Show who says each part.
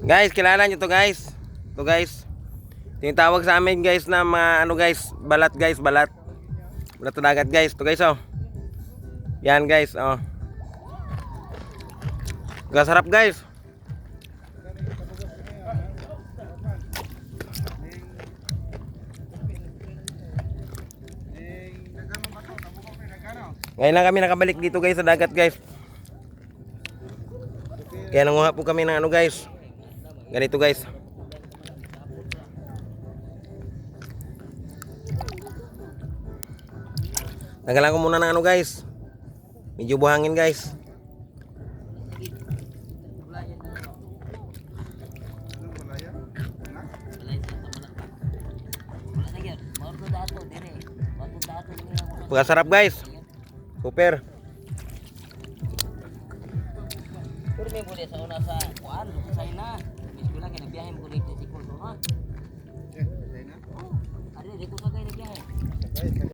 Speaker 1: Guys, kilala nyo to guys. To guys. Tinatawag sa amin guys na mga ano guys, balat guys, balat. Balat sa dagat guys. To guys oh. Yan guys oh. Gasarap guys. Ngayon lang kami nakabalik dito guys sa dagat guys. Kaya nanguha po kami ng ano guys. Ganito guys. Tagalan ko muna ng ano guys. Medyo buhangin guys. Pagkasarap guys. Super.
Speaker 2: Pero may boleh sa una sa kuan, sa ina. Mis ko lang kinabiyahe mo kulit si Kulto ha. Ada di ko sa kay nagbiyahe.